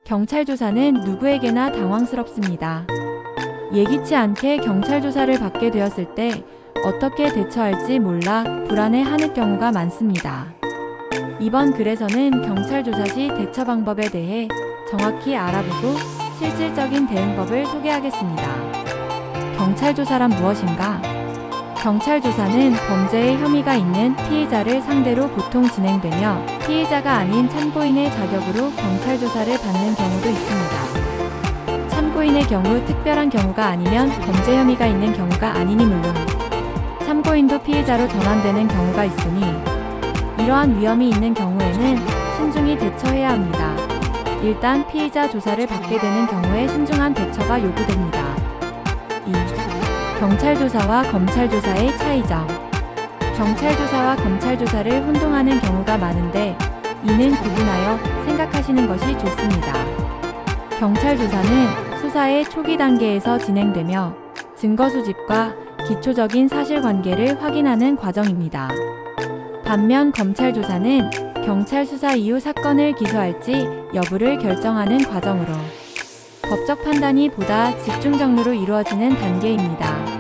경찰 조사는 누구에게나 당황스럽습니다. 예기치 않게 경찰 조사를 받게 되었을 때 어떻게 대처할지 몰라 불안해하는 경우가 많습니다. 이번 글에서는 경찰 조사 시 대처 방법에 대해 정확히 알아보고 실질적인 대응법을 소개하겠습니다. 경찰 조사란 무엇인가? 경찰 조사는 범죄의 혐의가 있는 피의자를 상대로 보통 진행되며 피의자가 아닌 참고인의 자격으로 경찰 조사를 받는 경우도 있습니다. 참고인의 경우 특별한 경우가 아니면 범죄 혐의가 있는 경우가 아니니 물론 참고인도 피의자로 전환되는 경우가 있으니 이러한 위험이 있는 경우에는 신중히 대처해야 합니다. 일단 피의자 조사를 받게 되는 경우에 신중한 대처가 요구됩니다. 2. 경찰 조사와 검찰 조사의 차이점. 경찰 조사와 검찰 조사를 혼동하는 경우가 많은데 이는 구분하여 생각하시는 것이 좋습니다. 경찰 조사는 수사의 초기 단계에서 진행되며 증거 수집과 기초적인 사실관계를 확인하는 과정입니다. 반면 검찰 조사는 경찰 수사 이후 사건을 기소할지 여부를 결정하는 과정으로 법적 판단이 보다 집중적으로 이루어지는 단계입니다.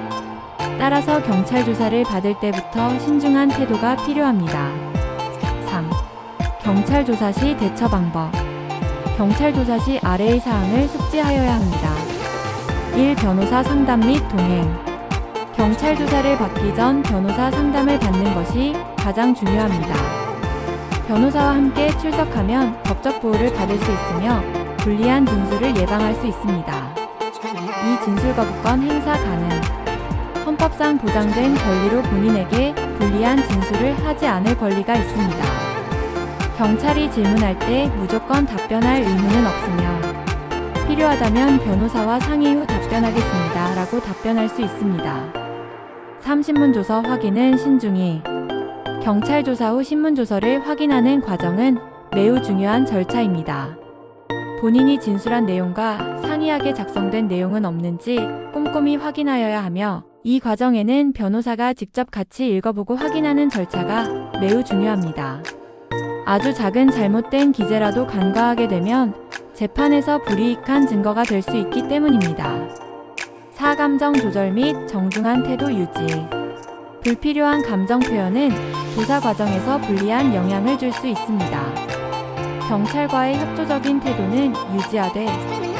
따라서 경찰 조사를 받을 때부터 신중한 태도가 필요합니다. 3. 경찰 조사 시 대처 방법. 경찰 조사 시 아래의 사항을 숙지하여야 합니다. 1. 변호사 상담 및 동행. 경찰 조사를 받기 전 변호사 상담을 받는 것이 가장 중요합니다. 변호사와 함께 출석하면 법적 보호를 받을 수 있으며 불리한 진술을 예방할 수 있습니다. 2. 진술 거부권 행사 가능. 헌법상 보장된 권리로 본인에게 불리한 진술을 하지 않을 권리가 있습니다. 경찰이 질문할 때 무조건 답변할 의무는 없으며 필요하다면 변호사와 상의 후 답변하겠습니다 라고 답변할 수 있습니다. 3. 신문조서 확인은 신중히. 경찰 조사 후 신문조서를 확인하는 과정은 매우 중요한 절차입니다. 본인이 진술한 내용과 상이하게 작성된 내용은 없는지 꼼꼼히 확인하여야 하며 이 과정에는 변호사가 직접 같이 읽어보고 확인하는 절차가 매우 중요합니다. 아주 작은 잘못된 기재라도 간과하게 되면 재판에서 불이익한 증거가 될 수 있기 때문입니다. 4. 감정 조절 및 정중한 태도 유지. 불필요한 감정 표현은 조사 과정에서 불리한 영향을 줄 수 있습니다. 경찰과의 협조적인 태도는 유지하되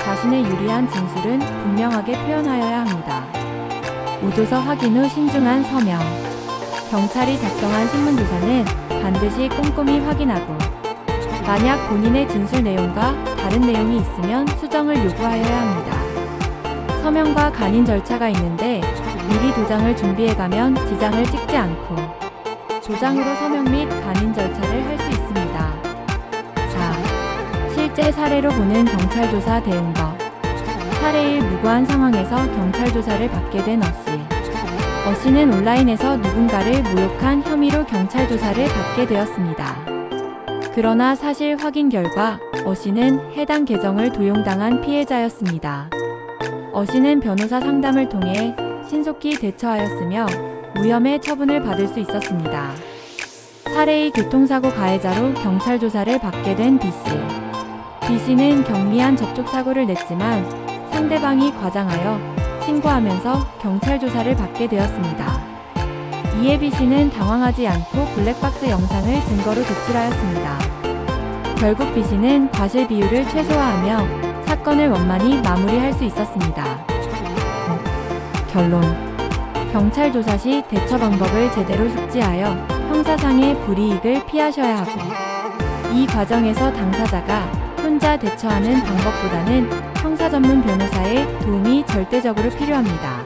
자신의 유리한 진술은 분명하게 표현하여야 합니다. 우조서 확인 후 신중한 서명. 경찰이 작성한 신문조서는 반드시 꼼꼼히 확인하고 만약 본인의 진술 내용과 다른 내용이 있으면 수정을 요구하여야 합니다. 서명과 간인 절차가 있는데 미리 도장을 준비해가면 지장을 찍지 않고 도장으로 서명 및 간인 절차를 할 수 있습니다. 4. 실제 사례로 보는 경찰 조사 대응법. 사례 1. 무고한 상황에서 경찰 조사를 받게 된 어씨는 온라인에서 누군가를 모욕한 혐의로 경찰 조사를 받게 되었습니다. 그러나 사실 확인 결과 어씨는 해당 계정을 도용당한 피해자였습니다. 어씨는 변호사 상담을 통해 신속히 대처하였으며 무혐의 처분을 받을 수 있었습니다. 사례 2. 교통사고 가해자로 경찰 조사를 받게 된 B씨. B씨는 경미한 접촉사고를 냈지만 상대방이 과장하여 신고하면서 경찰 조사를 받게 되었습니다. 이에 B씨는 당황하지 않고 블랙박스 영상을 증거로 제출하였습니다. 결국 B씨는 과실 비율을 최소화하며 사건을 원만히 마무리할 수 있었습니다. 결론. 경찰 조사 시 대처 방법을 제대로 숙지하여 형사상의 불이익을 피하셔야 하고 이 과정에서 당사자가 혼자 대처하는 방법보다는 형사 전문 변호사의 도움이 절대적으로 필요합니다.